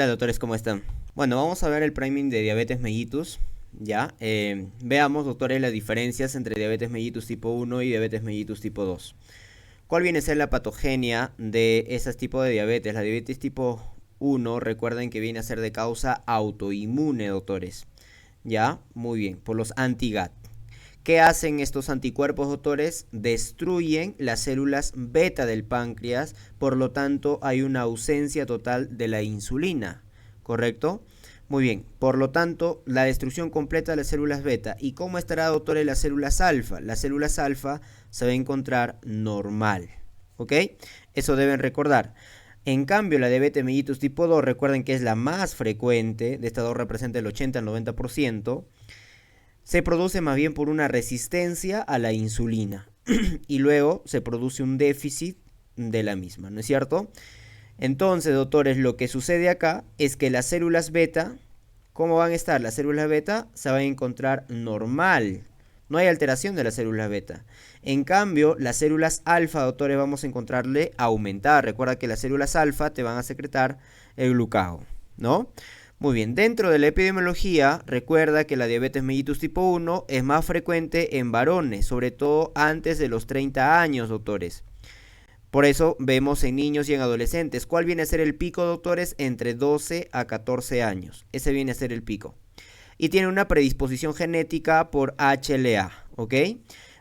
tal, doctores? ¿Cómo están? Bueno, vamos a ver el priming de diabetes mellitus. Ya, veamos, doctores, las diferencias entre diabetes mellitus tipo 1 y diabetes mellitus tipo 2. ¿Cuál viene a ser la patogenia de ese tipo de diabetes? La diabetes tipo 1, recuerden que viene a ser de causa autoinmune, doctores. Ya, muy bien, por los anti-GAT. ¿Qué hacen estos anticuerpos, doctores? Destruyen las células beta del páncreas, por lo tanto hay una ausencia total de la insulina, ¿correcto? Muy bien, por lo tanto, la destrucción completa de las células beta. ¿Y cómo estará, doctores, las células alfa? Las células alfa se va a encontrar normal, ¿ok? Eso deben recordar. En cambio, la diabetes mellitus tipo 2, recuerden que es la más frecuente, de estas dos representa el 80 al 90%, se produce más bien por una resistencia a la insulina y luego se produce un déficit de la misma, ¿no es cierto? Entonces, doctores, lo que sucede acá es que las células beta, ¿cómo van a estar? Las células beta se van a encontrar normal, no hay alteración de las células beta. En cambio, las células alfa, doctores, vamos a encontrarle aumentar. Recuerda que las células alfa te van a secretar el glucagón, ¿no? Muy bien, dentro de la epidemiología, recuerda que la diabetes mellitus tipo 1 es más frecuente en varones, sobre todo antes de los 30 años, doctores. Por eso vemos en niños y en adolescentes. ¿Cuál viene a ser el pico, doctores? Entre 12 a 14 años. Ese viene a ser el pico. Y tiene una predisposición genética por HLA, ¿ok?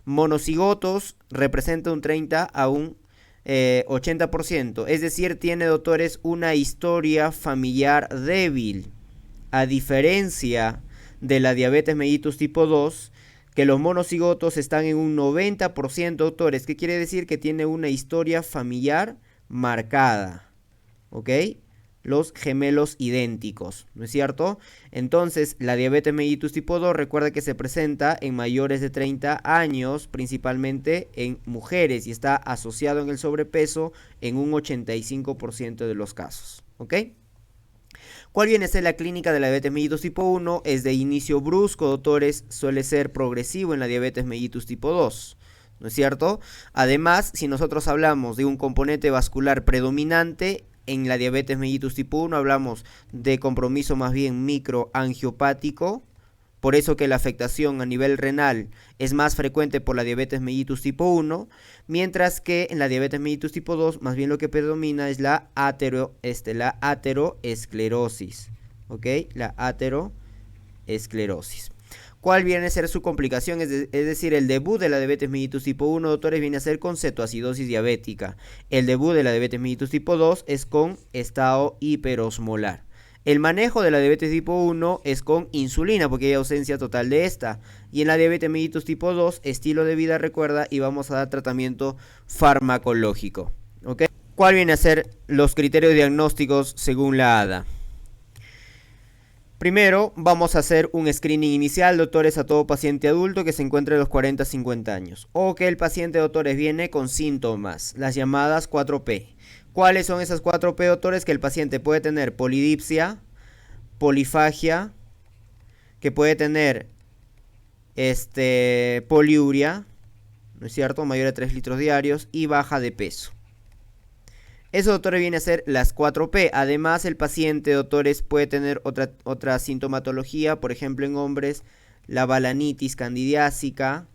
Monocigotos representa un 30 a un 80%. Es decir, tiene, doctores, una historia familiar débil. A diferencia de la diabetes mellitus tipo 2, que los monocigotos están en un 90%, doctores. ¿Qué quiere decir? Que tiene una historia familiar marcada, ¿ok? Los gemelos idénticos, ¿no es cierto? Entonces, la diabetes mellitus tipo 2, recuerda que se presenta en mayores de 30 años, principalmente en mujeres, y está asociado en el sobrepeso en un 85% de los casos, ¿ok? ¿Cuál viene a ser la clínica de la diabetes mellitus tipo 1? Es de inicio brusco, doctores, suele ser progresivo en la diabetes mellitus tipo 2, ¿no es cierto? Además, si nosotros hablamos de un componente vascular predominante, en la diabetes mellitus tipo 1 hablamos de compromiso más bien microangiopático, por eso que la afectación a nivel renal es más frecuente por la diabetes mellitus tipo 1, mientras que en la diabetes mellitus tipo 2 más bien lo que predomina es la ateroesclerosis, ¿ok? La ateroesclerosis. ¿Cuál viene a ser su complicación? Es decir, el debut de la diabetes mellitus tipo 1, doctores, viene a ser con cetoacidosis diabética. El debut de la diabetes mellitus tipo 2 es con estado hiperosmolar. El manejo de la diabetes tipo 1 es con insulina porque hay ausencia total de esta. Y en la diabetes mellitus tipo 2, estilo de vida, recuerda, y vamos a dar tratamiento farmacológico, ¿ok? ¿Cuál viene a ser los criterios diagnósticos según la ADA? Primero, vamos a hacer un screening inicial, doctores, a todo paciente adulto que se encuentre de los 40 a 50 años. O que el paciente, doctores, viene con síntomas, las llamadas 4P. ¿Cuáles son esas 4P, doctores? Que el paciente puede tener polidipsia, polifagia, que puede tener poliuria, ¿no es cierto? Mayor de 3 litros diarios y baja de peso. Eso, doctores, viene a ser las 4P. Además, el paciente, doctores, puede tener otra sintomatología, por ejemplo, en hombres, la balanitis candidiásica,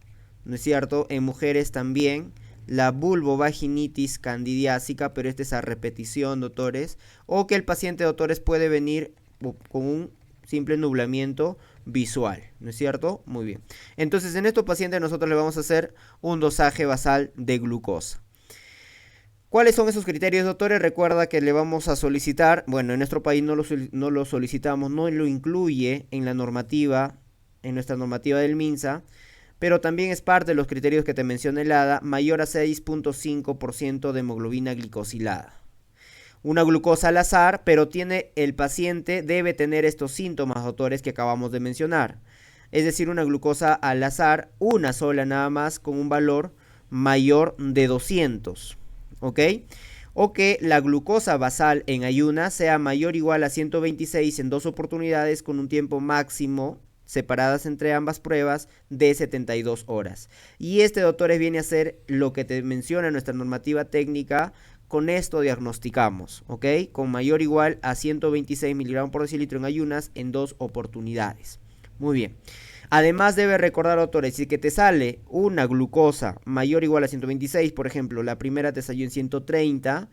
¿no es cierto? En mujeres también, la vulvovaginitis candidiásica, pero esta es a repetición, doctores. O que el paciente, doctores, puede venir con un simple nublamiento visual, ¿no es cierto? Muy bien. Entonces, en estos pacientes nosotros le vamos a hacer un dosaje basal de glucosa. ¿Cuáles son esos criterios, doctores? Recuerda que le vamos a solicitar, bueno, en nuestro país no lo solicitamos, no lo incluye en la normativa, en nuestra normativa del MINSA, pero también es parte de los criterios que te mencioné el ADA, mayor a 6.5% de hemoglobina glicosilada. Una glucosa al azar, pero el paciente debe tener estos síntomas, doctores, que acabamos de mencionar. Es decir, una glucosa al azar, una sola nada más, con un valor mayor de 200. ¿Ok? O que la glucosa basal en ayunas sea mayor o igual a 126 en 2 oportunidades con un tiempo máximo separadas entre ambas pruebas de 72 horas. Y doctores, viene a ser lo que te menciona nuestra normativa técnica con esto diagnosticamos, ¿ok? Con mayor o igual a 126 miligramos por decilitro en ayunas en 2 oportunidades. Muy bien. Además debe recordar, doctores, si que te sale una glucosa mayor o igual a 126, por ejemplo, la primera te salió en 130,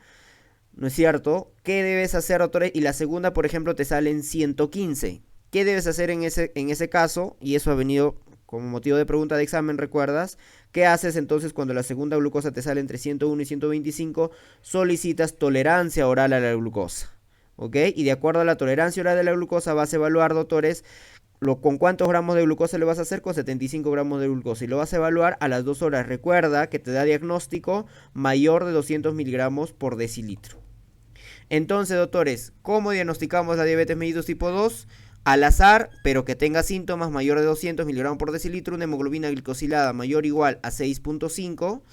¿no es cierto? ¿Qué debes hacer, doctores? Y la segunda, por ejemplo, te sale en 115. ¿Qué debes hacer en ese caso? Y eso ha venido como motivo de pregunta de examen, ¿recuerdas? ¿Qué haces entonces cuando la segunda glucosa te sale entre 101 y 125? Solicitas tolerancia oral a la glucosa, ¿ok? Y de acuerdo a la tolerancia oral de la glucosa vas a evaluar, doctores, ¿con cuántos gramos de glucosa le vas a hacer? Con 75 gramos de glucosa. Y lo vas a evaluar a las 2 horas. Recuerda que te da diagnóstico mayor de 200 miligramos por decilitro. Entonces, doctores, ¿cómo diagnosticamos la diabetes mellitus tipo 2? Al azar, pero que tenga síntomas mayor de 200 miligramos por decilitro, una hemoglobina glicosilada mayor o igual a 6.5,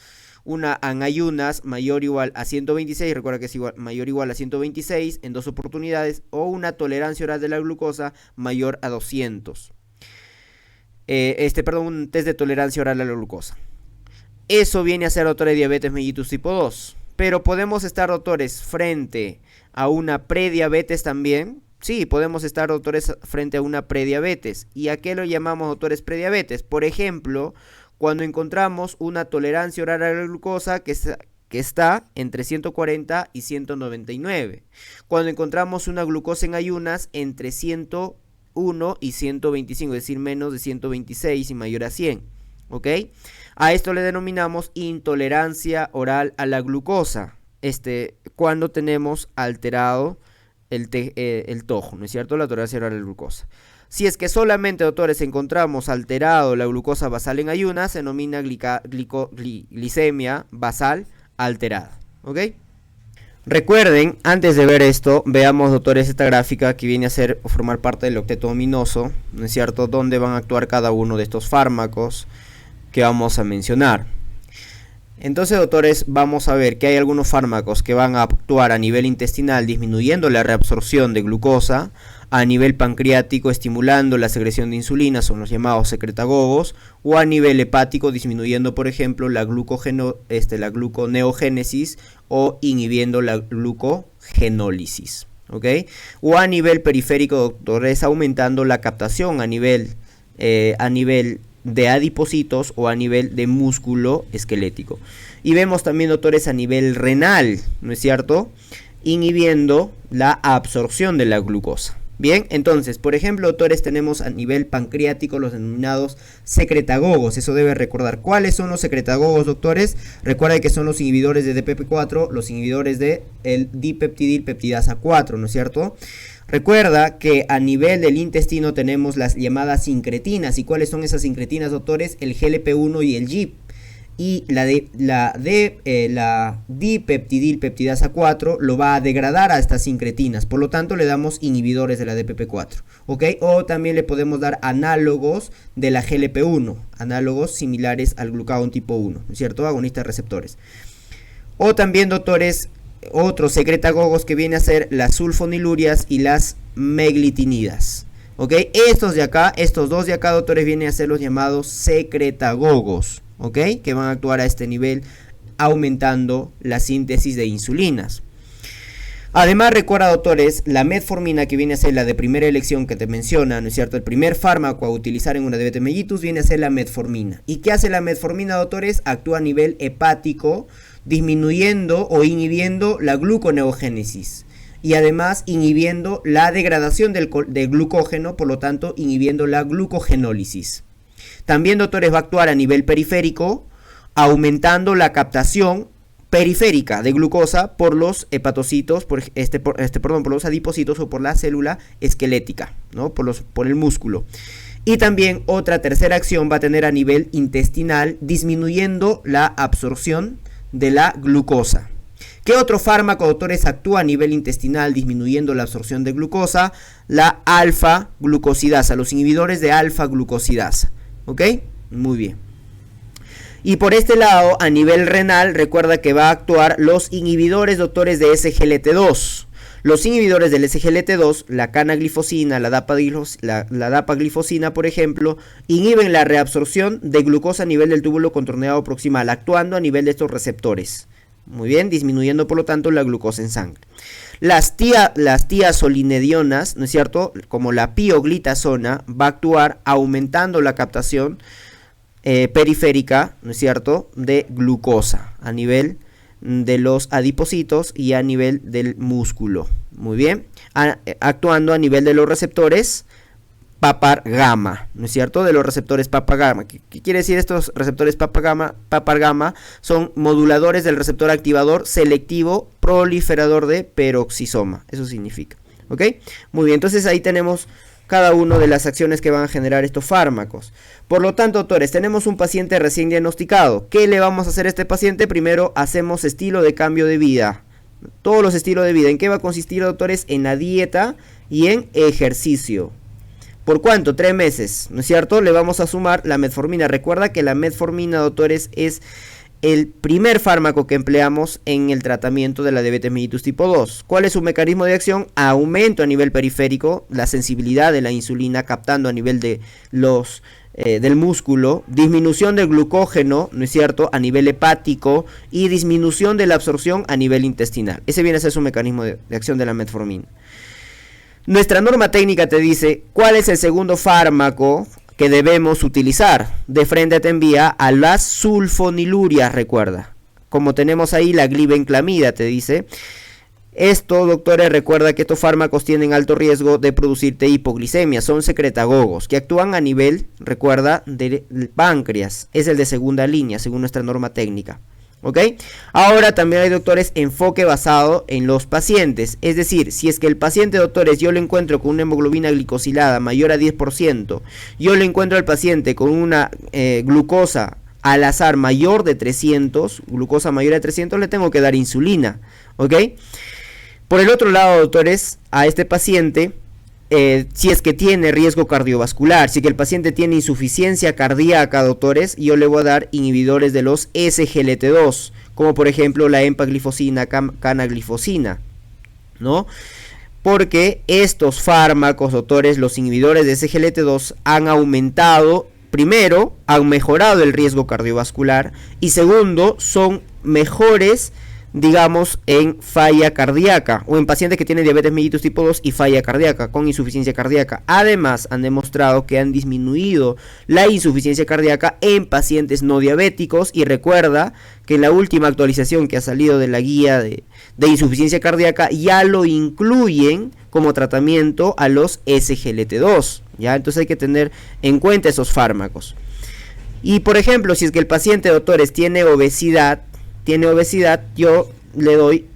una en ayunas mayor o igual a 126, recuerda que es mayor o igual a 126 en 2 oportunidades, o una tolerancia oral de la glucosa mayor a 200. Un test de tolerancia oral a la glucosa. Eso viene a ser, doctores, diabetes mellitus tipo 2. Pero podemos estar, doctores, frente a una prediabetes también. Sí, podemos estar, doctores, frente a una prediabetes. ¿Y a qué lo llamamos, doctores, prediabetes? Por ejemplo, cuando encontramos una tolerancia oral a la glucosa que está entre 140 y 199. Cuando encontramos una glucosa en ayunas entre 101 y 125, es decir, menos de 126 y mayor a 100. ¿Ok? A esto le denominamos intolerancia oral a la glucosa. Cuando tenemos alterado el TOJ, ¿no es cierto? La tolerancia oral a la glucosa. Si es que solamente, doctores, encontramos alterado la glucosa basal en ayunas, se denomina glicemia basal alterada. ¿Ok? Recuerden, antes de ver esto, veamos, doctores, esta gráfica que viene a formar parte del octeto ominoso, ¿no es cierto? Donde van a actuar cada uno de estos fármacos que vamos a mencionar. Entonces, doctores, vamos a ver que hay algunos fármacos que van a actuar a nivel intestinal disminuyendo la reabsorción de glucosa, a nivel pancreático estimulando la secreción de insulina, son los llamados secretagogos, o a nivel hepático disminuyendo, por ejemplo, la gluconeogénesis o inhibiendo la glucogenólisis, ¿ok? O a nivel periférico, doctores, aumentando la captación a nivel de adipocitos o a nivel de músculo esquelético. Y vemos también, doctores, a nivel renal, ¿no es cierto? Inhibiendo la absorción de la glucosa. Bien, entonces, por ejemplo, doctores, tenemos a nivel pancreático los denominados secretagogos. Eso debe recordar. ¿Cuáles son los secretagogos, doctores? Recuerden que son los inhibidores de DPP4, los inhibidores de el dipeptidilpeptidasa 4, ¿no es cierto? Recuerda que a nivel del intestino tenemos las llamadas sincretinas. ¿Y cuáles son esas sincretinas, doctores? El GLP-1 y el GIP. Y la dipeptidilpeptidasa 4 lo va a degradar a estas sincretinas. Por lo tanto, le damos inhibidores de la DPP4. ¿Ok? O también le podemos dar análogos de la GLP-1. Análogos similares al glucagón tipo 1. ¿No es cierto? Agonistas receptores. O también, doctores, otros secretagogos que vienen a ser las sulfonilurias y las meglitinidas. ¿Ok? Estos dos de acá, doctores, vienen a ser los llamados secretagogos. ¿Ok? Que van a actuar a este nivel aumentando la síntesis de insulinas. Además, recuerda, doctores, la metformina, que viene a ser la de primera elección que te menciona, ¿no es cierto? El primer fármaco a utilizar en una diabetes mellitus viene a ser la metformina. ¿Y qué hace la metformina, doctores? Actúa a nivel hepático, disminuyendo o inhibiendo la gluconeogénesis y además inhibiendo la degradación del glucógeno, por lo tanto inhibiendo la glucogenólisis. También, doctores, va a actuar a nivel periférico, aumentando la captación periférica de glucosa por los hepatocitos, por los adipocitos o por la célula esquelética, ¿no? Por el músculo. Y también otra tercera acción va a tener a nivel intestinal, disminuyendo la absorción de la glucosa. ¿Qué otro fármaco, doctores, actúa a nivel intestinal disminuyendo la absorción de glucosa? La alfa-glucosidasa, los inhibidores de alfa-glucosidasa. ¿Ok? Muy bien. Y por este lado, a nivel renal, recuerda que va a actuar los inhibidores, doctores, de SGLT2. Los inhibidores del SGLT2, la canaglifosina, la dapaglifosina, por ejemplo, inhiben la reabsorción de glucosa a nivel del túbulo contorneado proximal, actuando a nivel de estos receptores. Muy bien, disminuyendo por lo tanto la glucosa en sangre. Las tiazolinedionas, ¿no es cierto? Como la pioglitazona, va a actuar aumentando la captación periférica, ¿no es cierto?, de glucosa a nivel de los adipocitos y a nivel del músculo. Muy bien, actuando a nivel de los receptores papar gamma, ¿no es cierto? De los receptores papar gamma. ¿Qué quiere decir estos receptores papar gamma? Son moduladores del receptor activador selectivo proliferador de peroxisoma. Eso significa, ¿ok? Muy bien, entonces ahí tenemos cada una de las acciones que van a generar estos fármacos. Por lo tanto, doctores, tenemos un paciente recién diagnosticado. ¿Qué le vamos a hacer a este paciente? Primero hacemos estilo de cambio de vida. Todos los estilos de vida. ¿En qué va a consistir, doctores? En la dieta y en ejercicio. ¿Por cuánto? 3 meses, ¿no es cierto? Le vamos a sumar la metformina. Recuerda que la metformina, doctores, es el primer fármaco que empleamos en el tratamiento de la diabetes mellitus tipo 2. ¿Cuál es su mecanismo de acción? Aumento a nivel periférico, la sensibilidad de la insulina, captando a nivel de del músculo, disminución del glucógeno, ¿no es cierto?, a nivel hepático y disminución de la absorción a nivel intestinal. Ese viene a ser su mecanismo de acción de la metformina. Nuestra norma técnica te dice cuál es el segundo fármaco que debemos utilizar. De frente te envía a las sulfonilurias, recuerda. Como tenemos ahí la glibenclamida, te dice. Esto, doctores, recuerda que estos fármacos tienen alto riesgo de producirte hipoglicemia. Son secretagogos que actúan a nivel, recuerda, del páncreas. Es el de segunda línea, según nuestra norma técnica. ¿Ok? Ahora también hay, doctores, enfoque basado en los pacientes. Es decir, si es que el paciente, doctores, yo lo encuentro con una hemoglobina glicosilada mayor a 10%, yo lo encuentro al paciente con una glucosa al azar mayor de 300, glucosa mayor de 300, le tengo que dar insulina. ¿Ok? Por el otro lado, doctores, a este paciente, si es que tiene riesgo cardiovascular, si es que el paciente tiene insuficiencia cardíaca, doctores, yo le voy a dar inhibidores de los SGLT2, como por ejemplo la empaglifosina, canaglifosina, ¿no? Porque estos fármacos, doctores, los inhibidores de SGLT2 han aumentado, primero, han mejorado el riesgo cardiovascular y segundo, son mejores, digamos, en falla cardíaca o en pacientes que tienen diabetes mellitus tipo 2 y falla cardíaca con insuficiencia cardíaca. Además, han demostrado que han disminuido la insuficiencia cardíaca en pacientes no diabéticos y recuerda que en la última actualización que ha salido de la guía de insuficiencia cardíaca ya lo incluyen como tratamiento a los SGLT2, ¿ya? Entonces hay que tener en cuenta esos fármacos. Y por ejemplo, si es que el paciente, doctores, tiene obesidad, yo le doy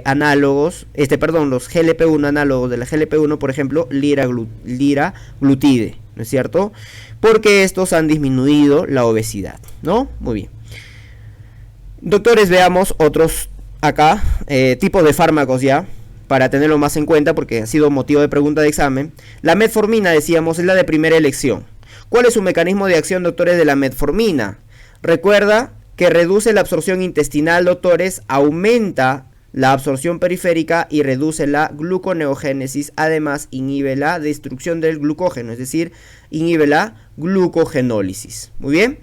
análogos, los GLP-1 análogos de la GLP-1, por ejemplo, liraglutide, ¿no es cierto? Porque estos han disminuido la obesidad, ¿no? Muy bien. Doctores, veamos otros acá, tipos de fármacos ya, para tenerlo más en cuenta porque ha sido motivo de pregunta de examen. La metformina, decíamos, es la de primera elección. ¿Cuál es su mecanismo de acción, doctores, de la metformina? Recuerda que reduce la absorción intestinal, doctores, aumenta la absorción periférica y reduce la gluconeogénesis, además inhibe la destrucción del glucógeno, es decir, inhibe la glucogenólisis. Muy bien.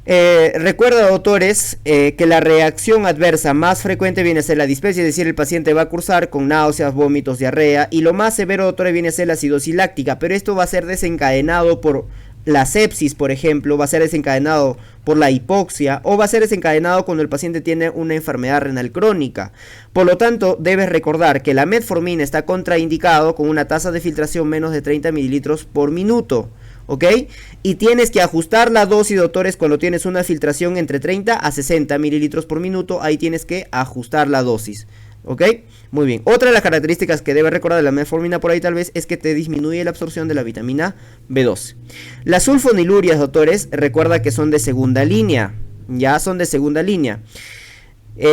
Recuerda, doctores, que la reacción adversa más frecuente viene a ser la dispepsia, es decir, el paciente va a cursar con náuseas, vómitos, diarrea, y lo más severo, doctores, viene a ser la acidosis láctica, pero esto va a ser desencadenado por la sepsis, por ejemplo, va a ser desencadenado por la hipoxia o va a ser desencadenado cuando el paciente tiene una enfermedad renal crónica. Por lo tanto, debes recordar que la metformina está contraindicado con una tasa de filtración menos de 30 mililitros por minuto, ¿ok? Y tienes que ajustar la dosis, doctores, cuando tienes una filtración entre 30 a 60 mililitros por minuto, ahí tienes que ajustar la dosis. ¿Ok? Muy bien. Otra de las características que debes recordar de la metformina por ahí tal vez es que te disminuye la absorción de la vitamina B12. Las sulfonilurias, doctores, recuerda que son de segunda línea. Ya son de segunda línea.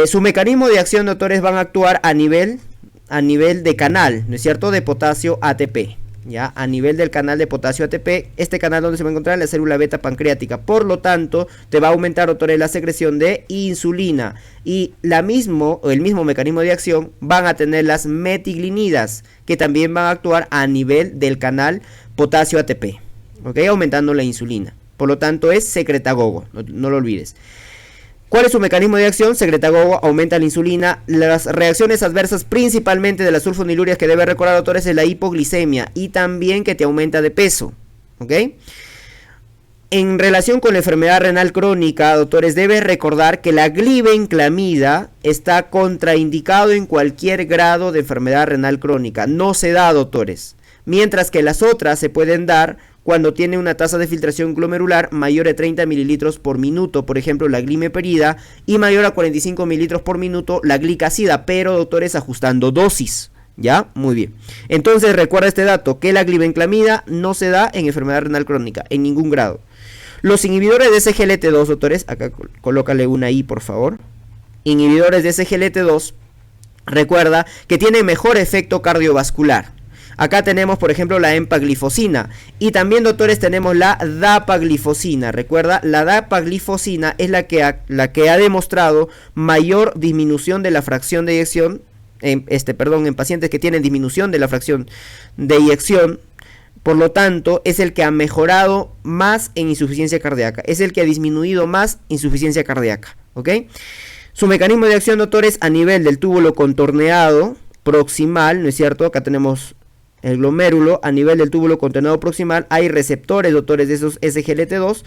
Su mecanismo de acción, doctores, van a actuar a nivel de canal, ¿no es cierto? De potasio ATP. Ya, a nivel del canal de potasio ATP, este canal donde se va a encontrar la célula beta pancreática, por lo tanto te va a aumentar, doctores, la secreción de insulina y el mismo mecanismo de acción van a tener las metiglinidas que también van a actuar a nivel del canal potasio ATP, ¿ok? Aumentando la insulina, por lo tanto es secretagogo, no lo olvides. ¿Cuál es su mecanismo de acción? Secretagogo, aumenta la insulina. Las reacciones adversas principalmente de las sulfonilurias que debe recordar, doctores, es la hipoglicemia y también que te aumenta de peso. ¿Ok? En relación con la enfermedad renal crónica, doctores, debes recordar que la glibenclamida está contraindicado en cualquier grado de enfermedad renal crónica. No se da, doctores. Mientras que las otras se pueden dar cuando tiene una tasa de filtración glomerular mayor de 30 mililitros por minuto, por ejemplo la glimeperida, y mayor a 45 mililitros por minuto la glicacida, pero, doctores, ajustando dosis. ¿Ya? Muy bien. Entonces recuerda este dato, que la glibenclamida no se da en enfermedad renal crónica, en ningún grado. Los inhibidores de SGLT2, doctores, acá colócale una I, por favor. Inhibidores de SGLT2, recuerda que tienen mejor efecto cardiovascular. Acá tenemos, por ejemplo, la empaglifosina. Y también, doctores, tenemos la dapaglifosina. Recuerda, la dapaglifosina es la que ha demostrado mayor disminución de la fracción de eyección. En pacientes que tienen disminución de la fracción de eyección. Por lo tanto, es el que ha mejorado más en insuficiencia cardíaca. Es el que ha disminuido más insuficiencia cardíaca. ¿Ok? Su mecanismo de acción, doctores, a nivel del túbulo contorneado proximal, ¿no es cierto? Acá tenemos el glomérulo. A nivel del túbulo contorneado proximal hay receptores, doctores, de esos SGLT2.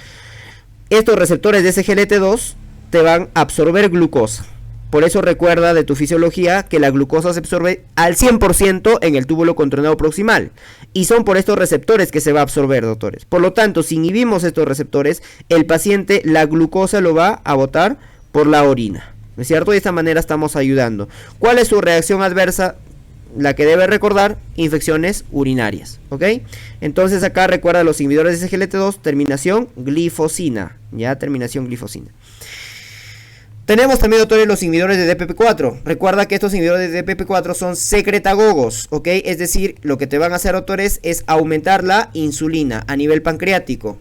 Estos receptores de SGLT2 te van a absorber glucosa. Por eso recuerda de tu fisiología que la glucosa se absorbe al 100% en el túbulo contorneado proximal. Y son por estos receptores que se va a absorber, doctores. Por lo tanto, si inhibimos estos receptores, el paciente la glucosa lo va a botar por la orina. ¿No es cierto? De esta manera estamos ayudando. ¿Cuál es su reacción adversa? La que debe recordar, infecciones urinarias. ¿Ok? Entonces acá recuerda los inhibidores de SGLT2, terminación glifosina. Ya, terminación glifosina. Tenemos también, doctores, los inhibidores de DPP4. Recuerda que estos inhibidores de DPP4 son secretagogos, ¿ok? Es decir, lo que te van a hacer, doctores, es aumentar la insulina a nivel pancreático.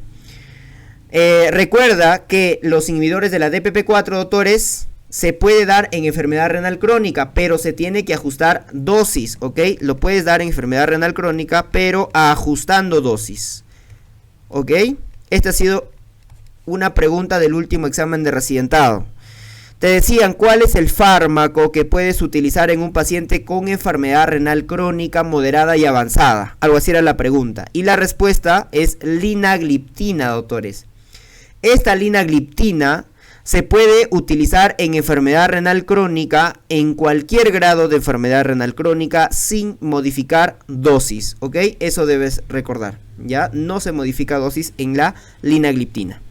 Recuerda que los inhibidores de la DPP4, doctores, se puede dar en enfermedad renal crónica, pero se tiene que ajustar dosis, ¿ok? Lo puedes dar en enfermedad renal crónica, pero ajustando dosis, ¿ok? Esta ha sido una pregunta del último examen de residentado. Te decían, ¿cuál es el fármaco que puedes utilizar en un paciente con enfermedad renal crónica moderada y avanzada? Algo así era la pregunta. Y la respuesta es linagliptina, doctores. Esta linagliptina se puede utilizar en enfermedad renal crónica en cualquier grado de enfermedad renal crónica sin modificar dosis, ¿ok? Eso debes recordar, ¿ya? No se modifica dosis en la linagliptina.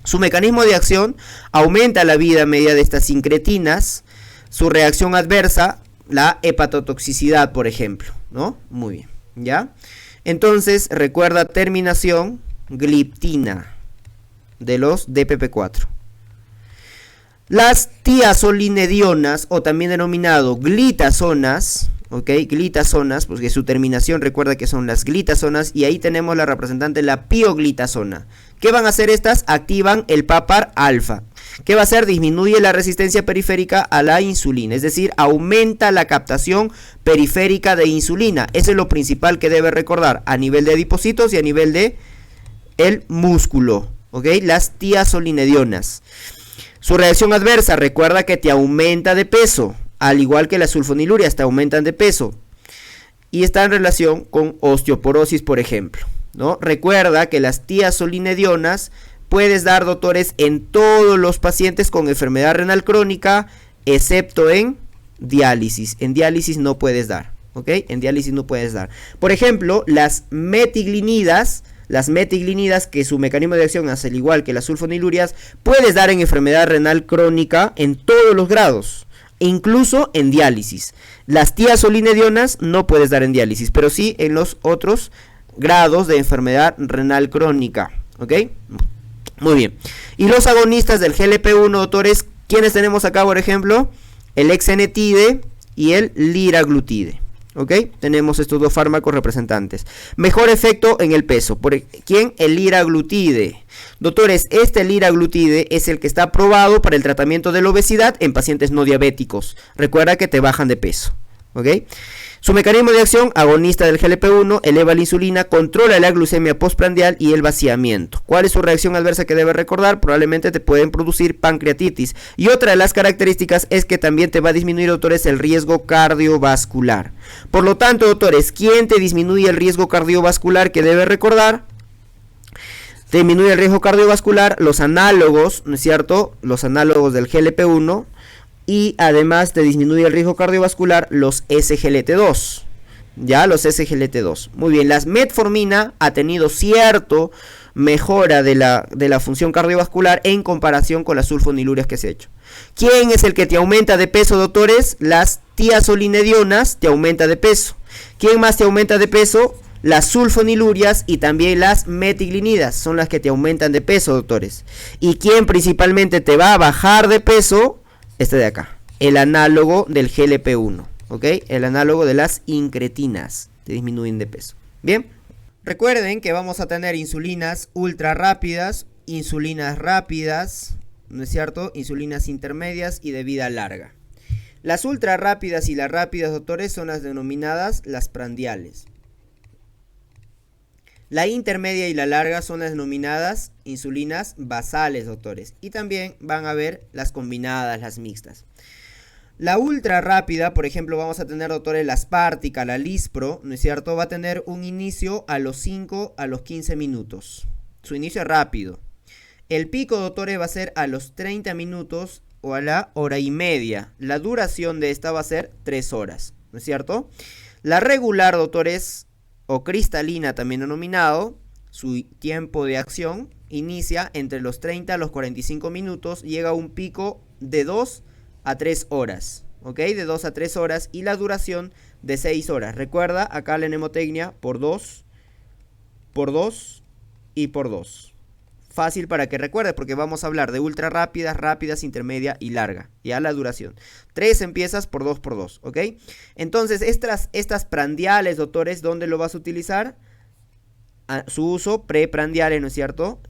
Su mecanismo de acción aumenta la vida media de estas sincretinas. Su reacción adversa, la hepatotoxicidad, por ejemplo, ¿no? Muy bien, ¿ya? Entonces, recuerda terminación gliptina de los DPP4. Las tiazolinedionas, o también denominado glitazonas, ¿ok? Glitazonas, porque su terminación recuerda que son las glitazonas, y ahí tenemos la representante, la pioglitazona. ¿Qué van a hacer estas? Activan el PAPAR alfa. ¿Qué va a hacer? Disminuye la resistencia periférica a la insulina, es decir, aumenta la captación periférica de insulina. Eso es lo principal que debe recordar a nivel de adipocitos y a nivel de el músculo, ¿ok? Las tiazolinedionas. Su reacción adversa, recuerda que te aumenta de peso, al igual que las sulfonilurias te aumentan de peso, y está en relación con osteoporosis, por ejemplo, ¿no? Recuerda que las tiazolinedionas puedes dar, doctores, en todos los pacientes con enfermedad renal crónica, excepto en diálisis. En diálisis no puedes dar, ¿ok? En diálisis no puedes dar. Por ejemplo, las metiglinidas, que su mecanismo de acción es al igual que las sulfonilurias, puedes dar en enfermedad renal crónica en todos los grados, incluso en diálisis. Las tiazolinedionas no puedes dar en diálisis, pero sí en los otros grados de enfermedad renal crónica, ¿ok? Muy bien. Y los agonistas del GLP-1, doctores, ¿quiénes tenemos acá, por ejemplo? El exenatide y el liraglutide, ¿ok? Tenemos estos dos fármacos representantes. Mejor efecto en el peso. ¿Quién? El liraglutide. Doctores, este liraglutide es el que está aprobado para el tratamiento de la obesidad en pacientes no diabéticos. Recuerda que te bajan de peso, ¿ok? Su mecanismo de acción, agonista del GLP-1, eleva la insulina, controla la glucemia postprandial y el vaciamiento. ¿Cuál es su reacción adversa que debes recordar? Probablemente te pueden producir pancreatitis. Y otra de las características es que también te va a disminuir, doctores, el riesgo cardiovascular. Por lo tanto, doctores, ¿quién te disminuye el riesgo cardiovascular que debes recordar? Te disminuye el riesgo cardiovascular los análogos, ¿no es cierto? Los análogos del GLP-1. Y además te disminuye el riesgo cardiovascular los SGLT2. Ya, los SGLT2. Muy bien, la metformina ha tenido cierto mejora de la función cardiovascular en comparación con las sulfonilurias que se ha hecho. ¿Quién es el que te aumenta de peso, doctores? Las tiazolinedionas te aumenta de peso. ¿Quién más te aumenta de peso? Las sulfonilurias y también las metiglinidas son las que te aumentan de peso, doctores. ¿Y quién principalmente te va a bajar de peso? Este de acá, el análogo del GLP-1, ¿ok? El análogo de las incretinas, te disminuyen de peso. Bien, recuerden que vamos a tener insulinas ultra rápidas, insulinas rápidas, ¿no es cierto? Insulinas intermedias y de vida larga. Las ultra rápidas y las rápidas, doctores, son las denominadas las prandiales. La intermedia y la larga son las denominadas insulinas basales, doctores. Y también van a ver las combinadas, las mixtas. La ultra rápida, por ejemplo, vamos a tener, doctores, la Spártica, la Lispro, ¿no es cierto? Va a tener un inicio a los 5 a los 15 minutos. Su inicio es rápido. El pico, doctores, va a ser a los 30 minutos o a la hora y media. La duración de esta va a ser 3 horas, ¿no es cierto? La regular, doctores, o cristalina también denominado, su tiempo de acción inicia entre los 30 a los 45 minutos, llega a un pico de 2 a 3 horas, ¿ok? De 2 a 3 horas y la duración de 6 horas. Recuerda acá la mnemotecnia por 2 y por 2. Fácil para que recuerdes porque vamos a hablar de ultra rápidas, rápidas, intermedia y larga. Ya la duración. 3 empiezas por 2, ¿ok? Entonces estas prandiales, doctores, ¿dónde lo vas a utilizar? Su uso preprandiales, ¿no es cierto?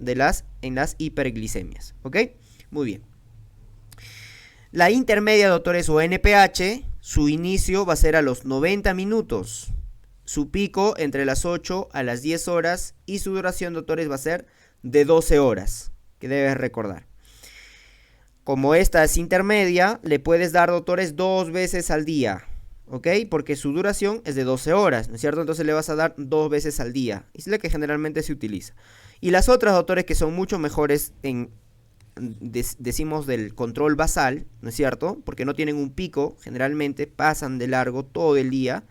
En las hiperglicemias, ¿ok? Muy bien. La intermedia, doctores, o NPH, su inicio va a ser a los 90 minutos. Su pico entre las 8 a las 10 horas y su duración, doctores, va a ser de 12 horas, que debes recordar. Como esta es intermedia, le puedes dar, doctores, 2 veces al día, ¿ok? Porque su duración es de 12 horas, ¿no es cierto? Entonces le vas a dar 2 veces al día. Es la que generalmente se utiliza. Y las otras, doctores, que son mucho mejores decimos del control basal, ¿no es cierto? Porque no tienen un pico, generalmente pasan de largo todo el día.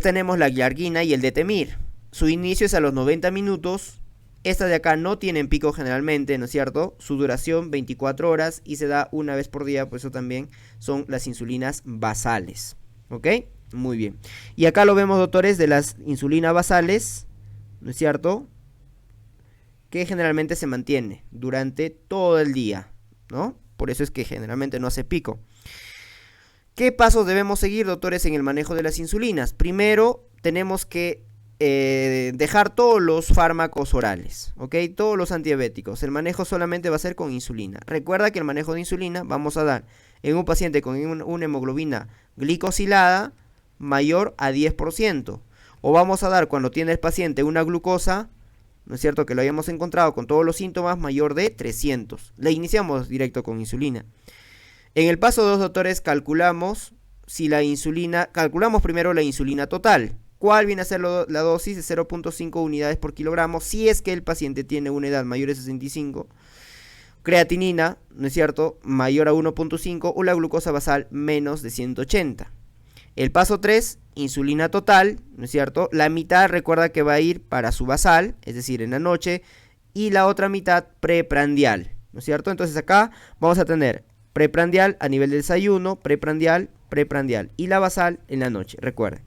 Tenemos la glargina y el detemir. Su inicio es a los 90 minutos. Estas de acá no tienen pico generalmente, ¿no es cierto? Su duración 24 horas y se da una vez por día, por eso también son las insulinas basales, ¿ok? Muy bien. Y acá lo vemos, doctores, de las insulinas basales, ¿no es cierto? Que generalmente se mantiene durante todo el día, ¿no? Por eso es que generalmente no hace pico. ¿Qué pasos debemos seguir, doctores, en el manejo de las insulinas? Primero, tenemos que dejar todos los fármacos orales, ¿ok? Todos los antidiabéticos. El manejo solamente va a ser con insulina. Recuerda que el manejo de insulina vamos a dar en un paciente con una hemoglobina glicosilada mayor a 10%. O vamos a dar cuando tiene el paciente una glucosa, ¿no es cierto? Que lo hayamos encontrado con todos los síntomas mayor de 300. Le iniciamos directo con insulina. En el paso 2, doctores, calculamos primero la insulina total. ¿Cuál viene a ser la dosis? De 0.5 unidades por kilogramo si es que el paciente tiene una edad mayor de 65. Creatinina, ¿no es cierto?, mayor a 1.5 o la glucosa basal menos de 180. El paso 3, insulina total, ¿no es cierto? La mitad recuerda que va a ir para su basal, es decir, en la noche, y la otra mitad preprandial, ¿no es cierto? Entonces acá vamos a tener preprandial a nivel de desayuno, preprandial, y la basal en la noche, recuerden.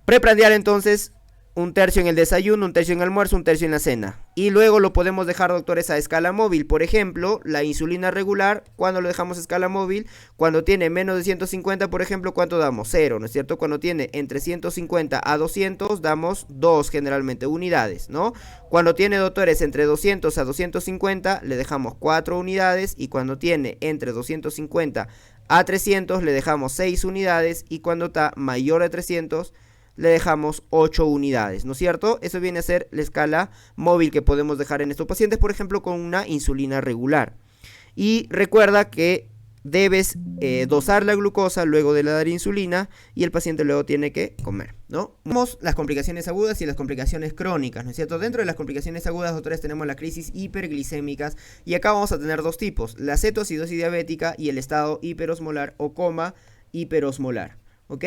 Preprandial, entonces, 1/3 en el desayuno, 1/3 en el almuerzo, 1/3 en la cena. Y luego lo podemos dejar, doctores, a escala móvil. Por ejemplo, la insulina regular, cuando lo dejamos a escala móvil, cuando tiene menos de 150, por ejemplo, ¿cuánto damos? 0, ¿no es cierto? Cuando tiene entre 150 a 200, damos 2 generalmente, unidades, ¿no? Cuando tiene, doctores, entre 200 a 250, le dejamos 4 unidades. Y cuando tiene entre 250 A 300 le dejamos 6 unidades y cuando está mayor de 300 le dejamos 8 unidades, ¿no es cierto? Eso viene a ser la escala móvil que podemos dejar en estos pacientes, por ejemplo, con una insulina regular. Y recuerda que debes dosar la glucosa luego de dar insulina y el paciente luego tiene que comer, ¿no? Vemos las complicaciones agudas y las complicaciones crónicas, ¿no es cierto? Dentro de las complicaciones agudas, doctores, tenemos las crisis hiperglicémicas y acá vamos a tener dos tipos, la cetoacidosis diabética y el estado hiperosmolar o coma hiperosmolar, ¿ok?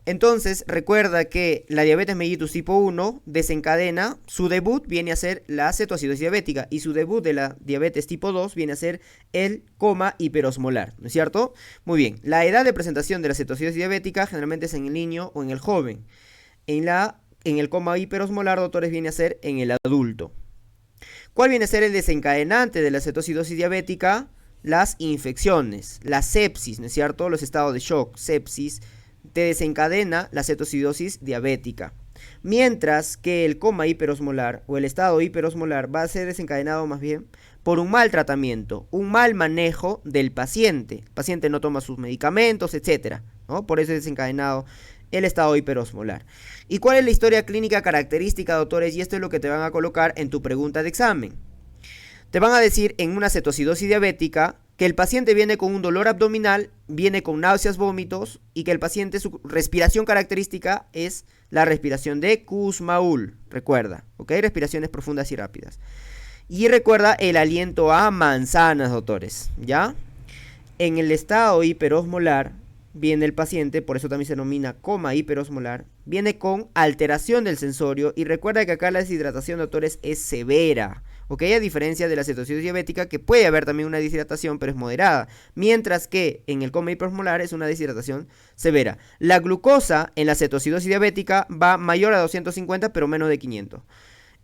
Entonces, recuerda que la diabetes mellitus tipo 1 desencadena, su debut viene a ser la cetoacidosis diabética y su debut de la diabetes tipo 2 viene a ser el coma hiperosmolar, ¿no es cierto? Muy bien, la edad de presentación de la cetoacidosis diabética generalmente es en el niño o en el joven. En el coma hiperosmolar, doctores, viene a ser en el adulto. ¿Cuál viene a ser el desencadenante de la cetoacidosis diabética? Las infecciones, la sepsis, ¿no es cierto? Los estados de shock, sepsis, te desencadena la cetoacidosis diabética. Mientras que el coma hiperosmolar o el estado hiperosmolar va a ser desencadenado más bien por un mal tratamiento, un mal manejo del paciente. El paciente no toma sus medicamentos, etcétera, ¿no? Por eso es desencadenado el estado hiperosmolar. ¿Y cuál es la historia clínica característica, doctores? Y esto es lo que te van a colocar en tu pregunta de examen. Te van a decir en una cetoacidosis diabética que el paciente viene con un dolor abdominal, viene con náuseas, vómitos y que el paciente, su respiración característica es la respiración de Kussmaul, recuerda, ¿ok? Respiraciones profundas y rápidas. Y recuerda el aliento a manzanas, doctores, ¿ya? En el estado hiperosmolar viene el paciente, por eso también se denomina coma hiperosmolar, viene con alteración del sensorio y recuerda que acá la deshidratación, doctores, es severa. ¿Ok? A diferencia de la cetoacidosis diabética, que puede haber también una deshidratación, pero es moderada. Mientras que en el coma hiperosmolar es una deshidratación severa. La glucosa en la cetoacidosis diabética va mayor a 250, pero menos de 500.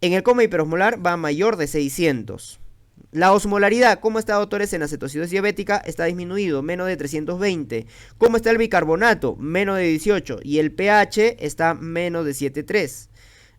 En el coma hiperosmolar va mayor de 600. La osmolaridad, ¿cómo está, doctores? En la cetoacidosis diabética está disminuido, menos de 320. ¿Cómo está el bicarbonato? Menos de 18. Y el pH está menos de 7,3.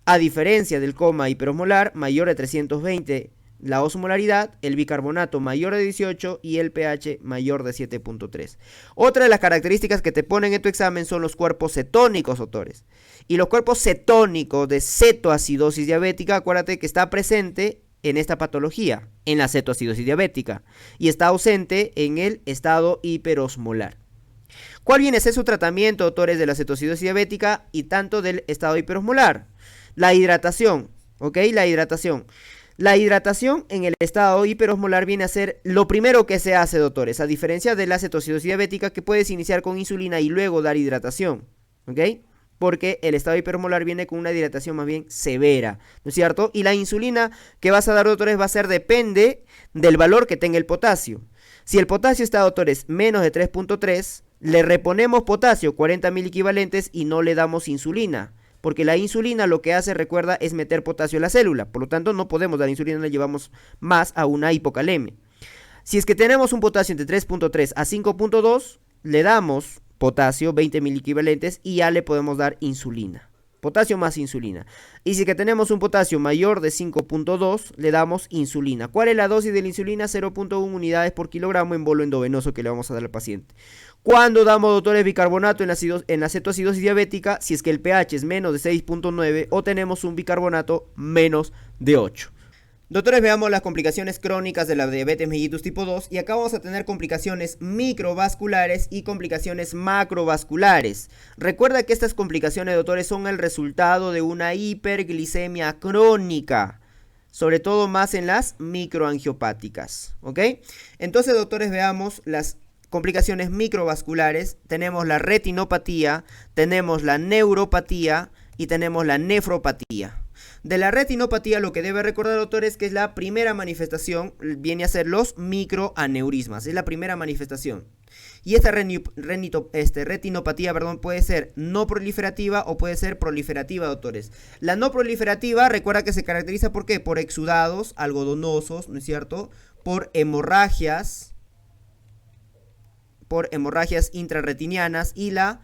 A diferencia del coma hiperosmolar, mayor de 320 la osmolaridad, el bicarbonato mayor de 18 y el pH mayor de 7,3. Otra de las características que te ponen en tu examen son los cuerpos cetónicos, doctores. Y los cuerpos cetónicos de cetoacidosis diabética, acuérdate que está presente en esta patología, en la cetoacidosis diabética, y está ausente en el estado hiperosmolar. ¿Cuál viene a ser su tratamiento, doctores, de la cetoacidosis diabética y tanto del estado hiperosmolar? La hidratación, ¿ok? La hidratación. La hidratación en el estado hiperosmolar viene a ser lo primero que se hace, doctores, a diferencia de la cetoacidosis diabética que puedes iniciar con insulina y luego dar hidratación, ¿ok? Porque el estado hiperosmolar viene con una hidratación más bien severa, ¿no es cierto? Y la insulina que vas a dar, doctores, va a ser depende del valor que tenga el potasio. Si el potasio está, doctores, menos de 3,3, le reponemos potasio, 40.000 equivalentes y no le damos insulina. Porque la insulina lo que hace, recuerda, es meter potasio en la célula. Por lo tanto, no podemos dar insulina, le llevamos más a una hipocalemia. Si es que tenemos un potasio entre 3,3 a 5,2, le damos potasio, 20.000 equivalentes, y ya le podemos dar insulina. Potasio más insulina. Y si es que tenemos un potasio mayor de 5,2, le damos insulina. ¿Cuál es la dosis de la insulina? 0,1 unidades por kilogramo en bolo endovenoso que le vamos a dar al paciente. ¿Cuándo damos, doctores, bicarbonato en la cetoacidosis diabética? Si es que el pH es menos de 6,9 o tenemos un bicarbonato menos de 8. Doctores, veamos las complicaciones crónicas de la diabetes mellitus tipo 2 y acá vamos a tener complicaciones microvasculares y complicaciones macrovasculares. Recuerda que estas complicaciones, doctores, son el resultado de una hiperglicemia crónica, sobre todo más en las microangiopáticas, ¿ok? Entonces, doctores, veamos las complicaciones microvasculares. Tenemos la retinopatía, tenemos la neuropatía y tenemos la nefropatía. De la retinopatía lo que debe recordar, doctores, es que es la primera manifestación, viene a ser los microaneurismas, es la primera manifestación. Y esta retinopatía, puede ser no proliferativa o puede ser proliferativa, doctores. La no proliferativa, recuerda que se caracteriza ¿por qué? Por exudados algodonosos, ¿no es cierto? Por hemorragias intrarretinianas, y la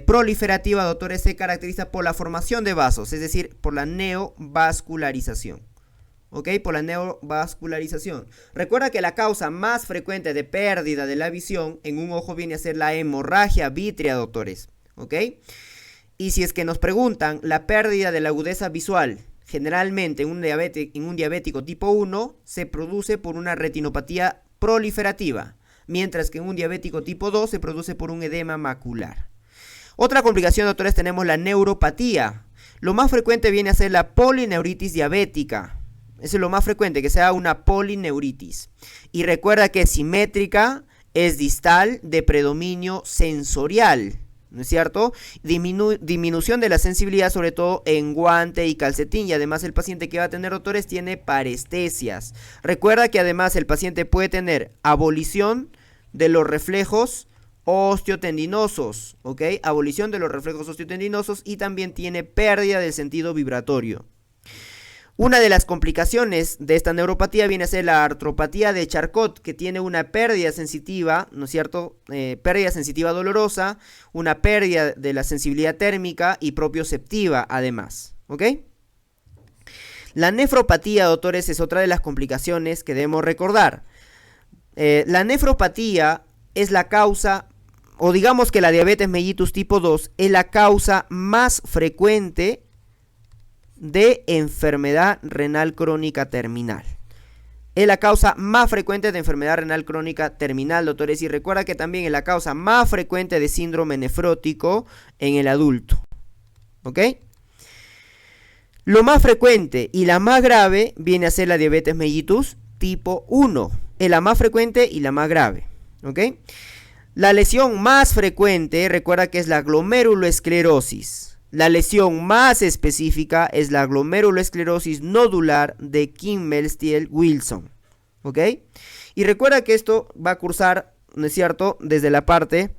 proliferativa, doctores, se caracteriza por la formación de vasos, es decir, por la neovascularización. ¿ok? Por la neovascularización. Recuerda que la causa más frecuente de pérdida de la visión en un ojo viene a ser la hemorragia vítrea, doctores, ¿ok? Y si es que nos preguntan, la pérdida de la agudeza visual, generalmente en un diabético tipo 1, se produce por una retinopatía proliferativa, mientras que en un diabético tipo 2 se produce por un edema macular. Otra complicación, doctores, tenemos la neuropatía. Lo más frecuente viene a ser la polineuritis diabética. Eso es lo más frecuente, que sea una polineuritis. Y recuerda que es simétrica, es distal, de predominio sensorial, ¿no es cierto? Disminución de la sensibilidad, sobre todo en guante y calcetín. Y además el paciente que va a tener, doctores, tiene parestesias. Recuerda que además el paciente puede tener abolición de los reflejos osteotendinosos, ¿ok? Abolición de los reflejos osteotendinosos, y también tiene pérdida del sentido vibratorio. Una de las complicaciones de esta neuropatía viene a ser la artropatía de Charcot, que tiene una pérdida sensitiva, ¿no es cierto? Pérdida sensitiva dolorosa, una pérdida de la sensibilidad térmica y propioceptiva además, ¿ok? La nefropatía, doctores, es otra de las complicaciones que debemos recordar. La nefropatía es la causa, o digamos que la diabetes mellitus tipo 2 es la causa más frecuente de enfermedad renal crónica terminal. Es la causa más frecuente de enfermedad renal crónica terminal, doctores, y recuerda que también es la causa más frecuente de síndrome nefrótico en el adulto, ¿ok? Lo más frecuente y la más grave viene a ser la diabetes mellitus tipo 1, es la más frecuente y la más grave, ¿ok? La lesión más frecuente, recuerda que es la glomeruloesclerosis. La lesión más específica es la glomeruloesclerosis nodular de Kimmel-Stiel-Wilson, ¿ok? Y recuerda que esto va a cursar, ¿no es cierto?, desde la parte,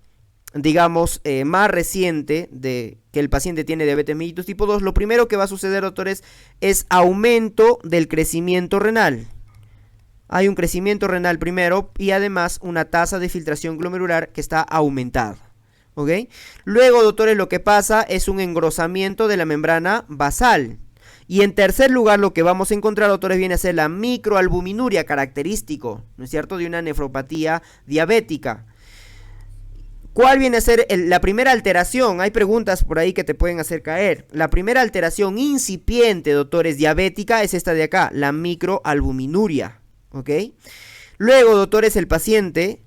digamos, más reciente de que el paciente tiene diabetes mellitus tipo 2. Lo primero que va a suceder, doctores, es aumento del crecimiento renal. Hay un crecimiento renal primero y además una tasa de filtración glomerular que está aumentada, ¿ok? Luego, doctores, lo que pasa es un engrosamiento de la membrana basal. Y en tercer lugar, lo que vamos a encontrar, doctores, viene a ser la microalbuminuria, característico, ¿no es cierto?, de una nefropatía diabética. ¿Cuál viene a ser la primera alteración? Hay preguntas por ahí que te pueden hacer caer. La primera alteración incipiente, doctores, diabética es esta de acá, la microalbuminuria, ¿ok? Luego, doctores, el paciente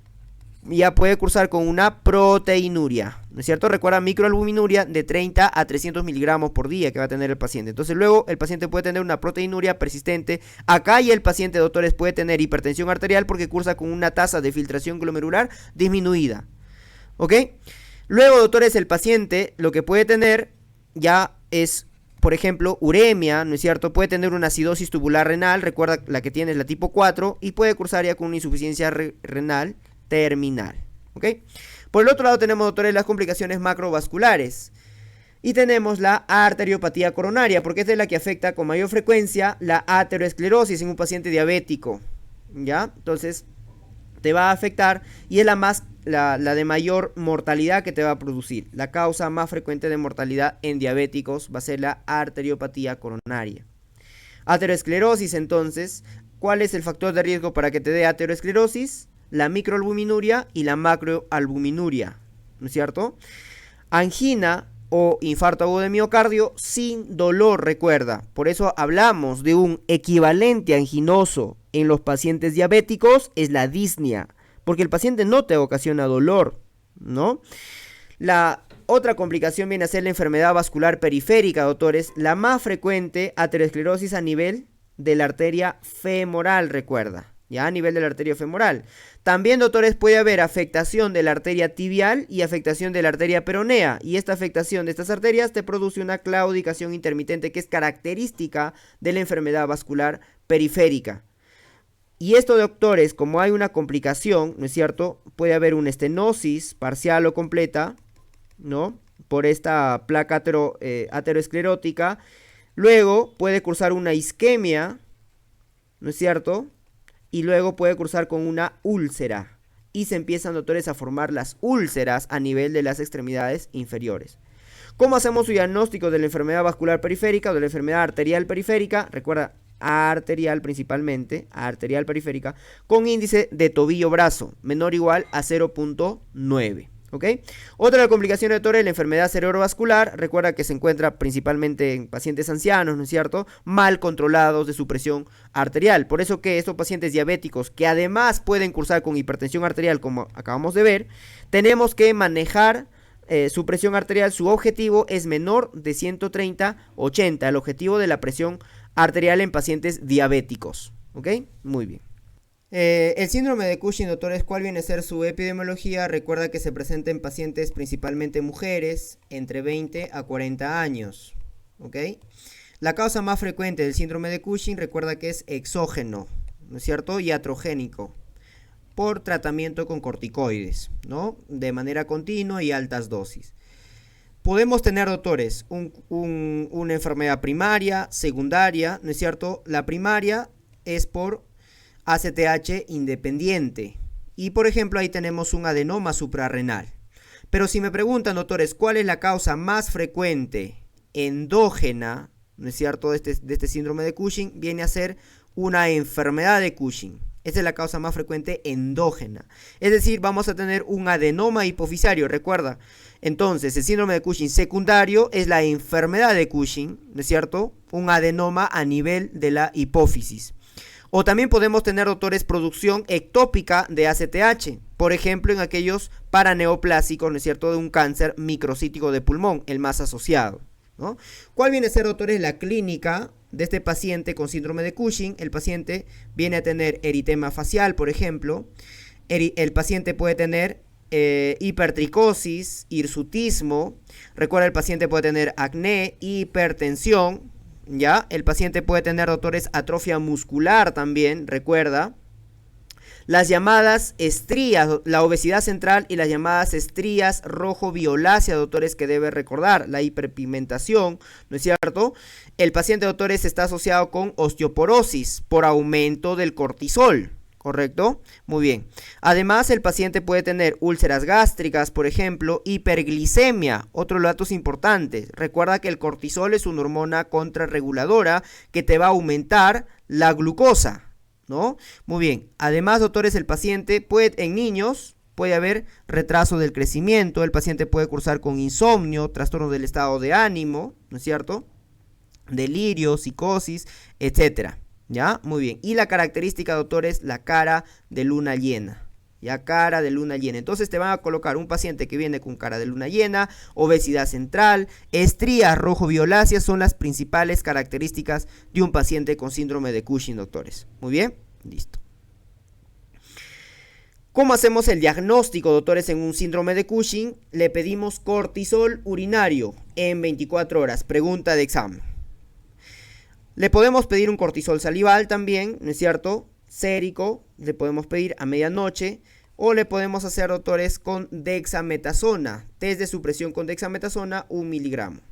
ya puede cursar con una proteinuria, ¿no es cierto? Recuerda, microalbuminuria de 30 a 300 miligramos por día que va a tener el paciente. Entonces luego el paciente puede tener una proteinuria persistente. Acá ya el paciente, doctores, puede tener hipertensión arterial porque cursa con una tasa de filtración glomerular disminuida, ¿ok? Luego, doctores, el paciente lo que puede tener ya es, por ejemplo, uremia, ¿no es cierto? Puede tener una acidosis tubular renal, recuerda, la que tiene es la tipo 4, y puede cursar ya con una insuficiencia renal terminal, ¿ok? Por el otro lado tenemos, doctores, las complicaciones macrovasculares y tenemos la arteriopatía coronaria, porque esta es la que afecta con mayor frecuencia la ateroesclerosis en un paciente diabético, ¿ya? Entonces te va a afectar y es la de mayor mortalidad que te va a producir. La causa más frecuente de mortalidad en diabéticos va a ser la arteriopatía coronaria. Ateroesclerosis, entonces, ¿cuál es el factor de riesgo para que te dé ateroesclerosis? La microalbuminuria y la macroalbuminuria, ¿no es cierto? Angina o infarto agudo de miocardio sin dolor, recuerda. Por eso hablamos de un equivalente anginoso en los pacientes diabéticos, es la disnea, porque el paciente no te ocasiona dolor, ¿no? La otra complicación viene a ser la enfermedad vascular periférica, doctores. La más frecuente, ateroesclerosis a nivel de la arteria femoral, recuerda. Ya a nivel de la arteria femoral. También, doctores, puede haber afectación de la arteria tibial y afectación de la arteria peronea. Y esta afectación de estas arterias te produce una claudicación intermitente que es característica de la enfermedad vascular periférica. Y esto, doctores, como hay una complicación, ¿no es cierto? Puede haber una estenosis parcial o completa, ¿no? Por esta placa ateroesclerótica. Luego puede cursar una isquemia, ¿no es cierto? Y luego puede cursar con una úlcera. Y se empiezan, doctores, a formar las úlceras a nivel de las extremidades inferiores. ¿Cómo hacemos su diagnóstico de la enfermedad vascular periférica o de la enfermedad arterial periférica? Recuerda, arterial principalmente, arterial periférica, con índice de tobillo-brazo menor o igual a 0.9. ¿Ok? Otra de las complicaciones, doctores, la enfermedad cerebrovascular. Recuerda que se encuentra principalmente en pacientes ancianos, ¿no es cierto? Mal controlados de su presión arterial. Por eso que estos pacientes diabéticos, que además pueden cursar con hipertensión arterial, como acabamos de ver, tenemos que manejar su presión arterial. Su objetivo es menor de 130/80, el objetivo de la presión arterial en pacientes diabéticos. ¿Ok? Muy bien. El síndrome de Cushing, doctores, ¿cuál viene a ser su epidemiología? Recuerda que se presenta en pacientes principalmente mujeres entre 20 a 40 años. ¿Ok? La causa más frecuente del síndrome de Cushing, recuerda que es exógeno, ¿no es cierto? Y atrogénico, por tratamiento con corticoides, ¿no? De manera continua y altas dosis. Podemos tener, doctores, una enfermedad primaria, secundaria, ¿no es cierto? La primaria es por ACTH independiente. Y por ejemplo ahí tenemos un adenoma suprarrenal. Pero si me preguntan, doctores, ¿cuál es la causa más frecuente endógena, ¿no es cierto?, de este síndrome de Cushing? Viene a ser una enfermedad de Cushing. Esa es la causa más frecuente endógena. Es decir, vamos a tener un adenoma hipofisario, recuerda. Entonces, el síndrome de Cushing secundario es la enfermedad de Cushing, ¿no es cierto? Un adenoma a nivel de la hipófisis. O también podemos tener, doctores, producción ectópica de ACTH, por ejemplo, en aquellos paraneoplásicos, ¿no es cierto?, de un cáncer microcítico de pulmón, el más asociado, ¿no? ¿Cuál viene a ser, doctores, la clínica de este paciente con síndrome de Cushing? El paciente viene a tener eritema facial, por ejemplo. El paciente puede tener hipertricosis, hirsutismo. Recuerda, el paciente puede tener acné, hipertensión. ¿Ya? El paciente puede tener, doctores, atrofia muscular también, recuerda. Las llamadas estrías, la obesidad central y las llamadas estrías rojo-violáceas, doctores, que debe recordar. La hiperpigmentación, ¿no es cierto? El paciente, doctores, está asociado con osteoporosis por aumento del cortisol. ¿Correcto? Muy bien. Además, el paciente puede tener úlceras gástricas, por ejemplo, hiperglicemia. Otros datos importantes. Recuerda que el cortisol es una hormona contrarreguladora que te va a aumentar la glucosa, ¿no? Muy bien. Además, doctores, el paciente en niños puede haber retraso del crecimiento. El paciente puede cursar con insomnio, trastorno del estado de ánimo, ¿no es cierto? Delirio, psicosis, etcétera. ¿Ya? Muy bien. Y la característica, doctores, la cara de luna llena. Ya, cara de luna llena. Entonces te van a colocar un paciente que viene con cara de luna llena, obesidad central, estrías rojo-violáceas, son las principales características de un paciente con síndrome de Cushing, doctores. Muy bien, listo. ¿Cómo hacemos el diagnóstico, doctores, en un síndrome de Cushing? Le pedimos cortisol urinario en 24 horas. Pregunta de examen. Le podemos pedir un cortisol salival también, ¿no es cierto? Sérico, le podemos pedir a medianoche. O le podemos hacer, doctores, con dexametasona. Test de supresión con dexametasona, 1 miligramo.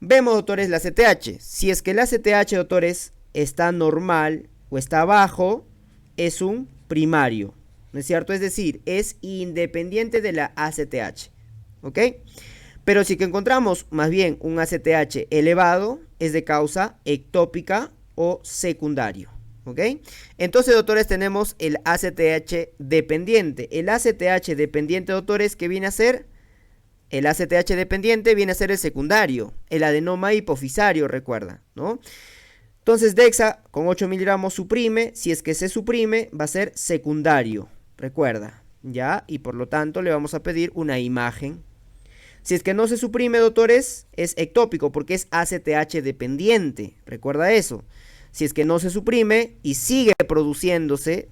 Vemos, doctores, la ACTH. Si es que la ACTH, doctores, está normal o está bajo, es un primario, ¿no es cierto? Es decir, es independiente de la ACTH. ¿Ok? Pero si que encontramos más bien un ACTH elevado, es de causa ectópica o secundario. ¿Ok? Entonces, doctores, tenemos el ACTH dependiente. El ACTH dependiente, doctores, ¿qué viene a ser? El ACTH dependiente viene a ser el secundario, el adenoma hipofisario, recuerda, ¿no? Entonces, Dexa con 8 miligramos suprime. Si es que se suprime, va a ser secundario, recuerda, ¿ya? Y por lo tanto, le vamos a pedir una imagen. Si es que no se suprime, doctores, es ectópico porque es ACTH dependiente. Recuerda eso. Si es que no se suprime y sigue produciéndose,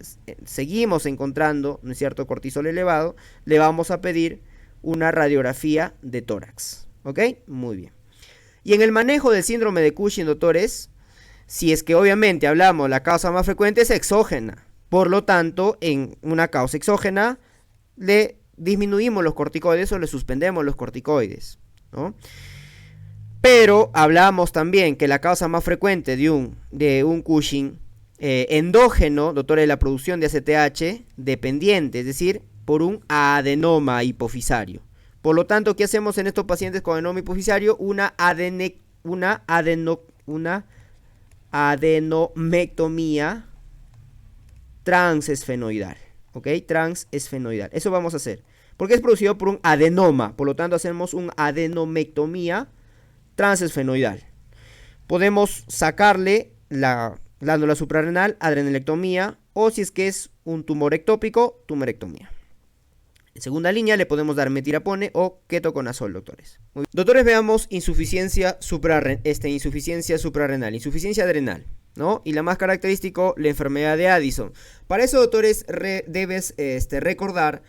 seguimos encontrando, ¿no es cierto?, cortisol elevado, le vamos a pedir una radiografía de tórax. ¿Ok? Muy bien. Y en el manejo del síndrome de Cushing, doctores, si es que obviamente hablamos, la causa más frecuente es exógena. Por lo tanto, en una causa exógena, le disminuimos los corticoides o le suspendemos los corticoides, ¿no? Pero hablamos también que la causa más frecuente de un Cushing endógeno, doctores, es la producción de ACTH dependiente, es decir, por un adenoma hipofisario. Por lo tanto, ¿qué hacemos en estos pacientes con adenoma hipofisario? Una adenomectomía transesfenoidal. ¿Ok? Transesfenoidal. Eso vamos a hacer. Porque es producido por un adenoma. Por lo tanto, hacemos un adenomectomía transesfenoidal. Podemos sacarle la glándula suprarrenal, adrenalectomía, o si es que es un tumor ectópico, tumorectomía. En segunda línea le podemos dar metirapone o ketoconazol, doctores. Doctores, veamos insuficiencia suprarrenal, insuficiencia adrenal, ¿no? Y la más característico, la enfermedad de Addison. Para eso, doctores, debes recordar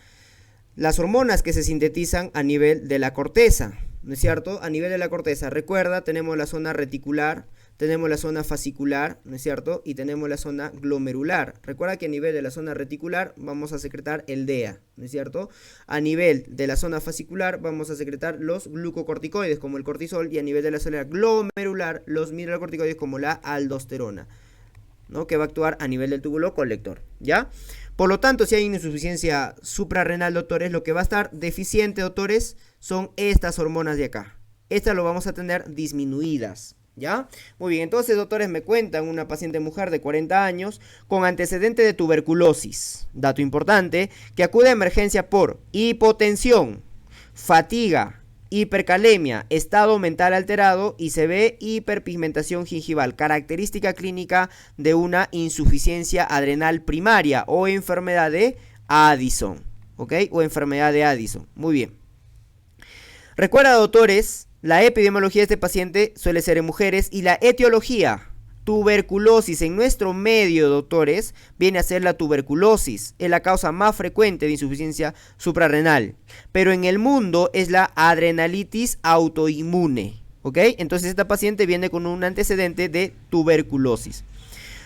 las hormonas que se sintetizan a nivel de la corteza, ¿no es cierto? A nivel de la corteza, recuerda, tenemos la zona reticular, tenemos la zona fascicular, ¿no es cierto? Y tenemos la zona glomerular. Recuerda que a nivel de la zona reticular vamos a secretar el DEA, ¿no es cierto? A nivel de la zona fascicular vamos a secretar los glucocorticoides como el cortisol, y a nivel de la zona glomerular los mineralocorticoides como la aldosterona, ¿no? Que va a actuar a nivel del túbulo colector, ¿ya? Por lo tanto, si hay insuficiencia suprarrenal, doctores, lo que va a estar deficiente, doctores, son estas hormonas de acá. Estas lo vamos a tener disminuidas, ¿ya? Muy bien, entonces, doctores, me cuentan una paciente mujer de 40 años con antecedente de tuberculosis. Dato importante, que acude a emergencia por hipotensión, fatiga, hipercalemia, estado mental alterado y se ve hiperpigmentación gingival, característica clínica de una insuficiencia adrenal primaria o enfermedad de Addison, ¿ok? O enfermedad de Addison. Muy bien. Recuerda, doctores, la epidemiología de este paciente suele ser en mujeres y la etiología, tuberculosis en nuestro medio, doctores, viene a ser la tuberculosis, es la causa más frecuente de insuficiencia suprarrenal, pero en el mundo es la adrenalitis autoinmune, ¿ok? Entonces esta paciente viene con un antecedente de tuberculosis.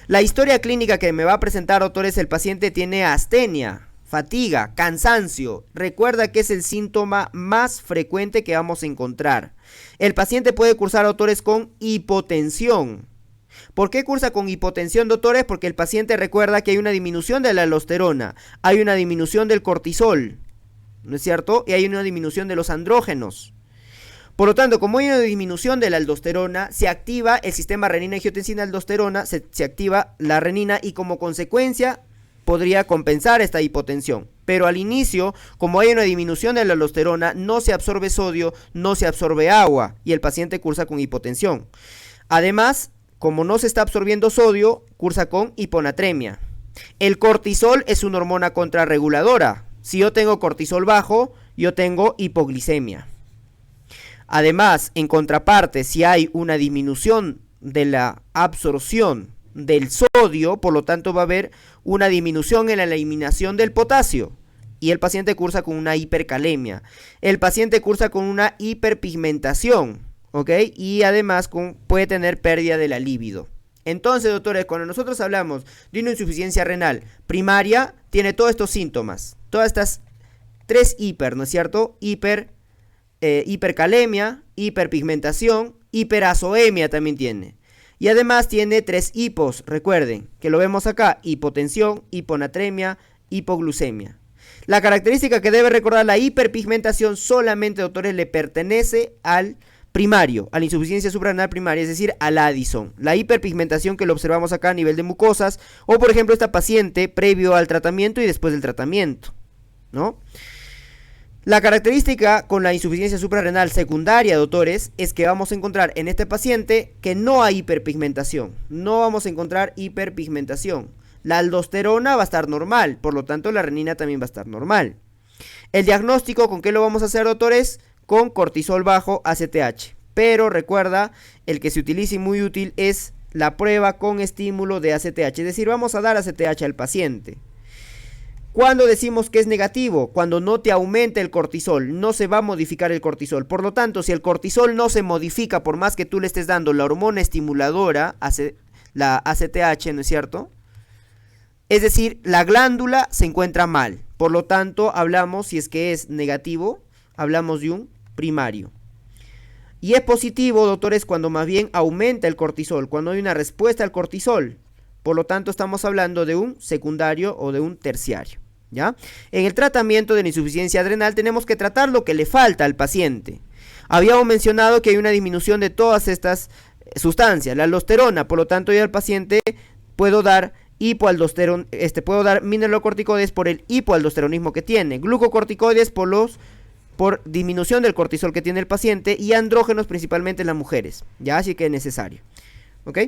La historia clínica que me va a presentar, doctores, el paciente tiene astenia, fatiga, cansancio. Recuerda que es el síntoma más frecuente que vamos a encontrar. El paciente puede cursar, doctores, con hipotensión. ¿Por qué cursa con hipotensión, doctores? Porque el paciente recuerda que hay una disminución de la aldosterona, hay una disminución del cortisol, ¿no es cierto? Y hay una disminución de los andrógenos. Por lo tanto, como hay una disminución de la aldosterona, se activa el sistema renina-angiotensina-aldosterona, se activa la renina y como consecuencia podría compensar esta hipotensión. Pero al inicio, como hay una disminución de la aldosterona, no se absorbe sodio, no se absorbe agua y el paciente cursa con hipotensión. Además, como no se está absorbiendo sodio, cursa con hiponatremia. El cortisol es una hormona contrarreguladora. Si yo tengo cortisol bajo, yo tengo hipoglicemia. Además, en contraparte, si hay una disminución de la absorción del sodio, por lo tanto va a haber una disminución en la eliminación del potasio y el paciente cursa con una hipercalemia. El paciente cursa con una hiperpigmentación, ¿ok? Y además puede tener pérdida de la libido. Entonces, doctores, cuando nosotros hablamos de una insuficiencia renal primaria, tiene todos estos síntomas, todas estas tres hiper, ¿no es cierto? Hipercalemia, hiperpigmentación, hiperazoemia también tiene. Y además tiene tres hipos, recuerden, que lo vemos acá: hipotensión, hiponatremia, hipoglucemia. La característica que debe recordar, la hiperpigmentación solamente, doctores, le pertenece al primario, a la insuficiencia suprarrenal primaria, es decir, al Addison. La hiperpigmentación que lo observamos acá a nivel de mucosas, o por ejemplo esta paciente previo al tratamiento y después del tratamiento, ¿no? La característica con la insuficiencia suprarrenal secundaria, doctores, es que vamos a encontrar en este paciente que no hay hiperpigmentación. No vamos a encontrar hiperpigmentación. La aldosterona va a estar normal, por lo tanto la renina también va a estar normal. El diagnóstico, ¿con qué lo vamos a hacer, doctores? Con cortisol bajo, ACTH. Pero recuerda, el que se utiliza y muy útil es la prueba con estímulo de ACTH. Es decir, vamos a dar ACTH al paciente. ¿Cuándo decimos que es negativo? Cuando no te aumenta el cortisol, no se va a modificar el cortisol. Por lo tanto, si el cortisol no se modifica por más que tú le estés dando la hormona estimuladora, la ACTH, ¿no es cierto? Es decir, la glándula se encuentra mal. Por lo tanto, hablamos, si es que es negativo, hablamos de un primario. Y es positivo, doctores, cuando más bien aumenta el cortisol, cuando hay una respuesta al cortisol. Por lo tanto, estamos hablando de un secundario o de un terciario, ¿ya? En el tratamiento de la insuficiencia adrenal tenemos que tratar lo que le falta al paciente. Habíamos mencionado que hay una disminución de todas estas sustancia, la aldosterona. Por lo tanto, yo al paciente puedo dar puedo dar mineralocorticoides por el hipoaldosteronismo que tiene, glucocorticoides por disminución del cortisol que tiene el paciente, y andrógenos principalmente en las mujeres, ya, así que es necesario, ¿ok?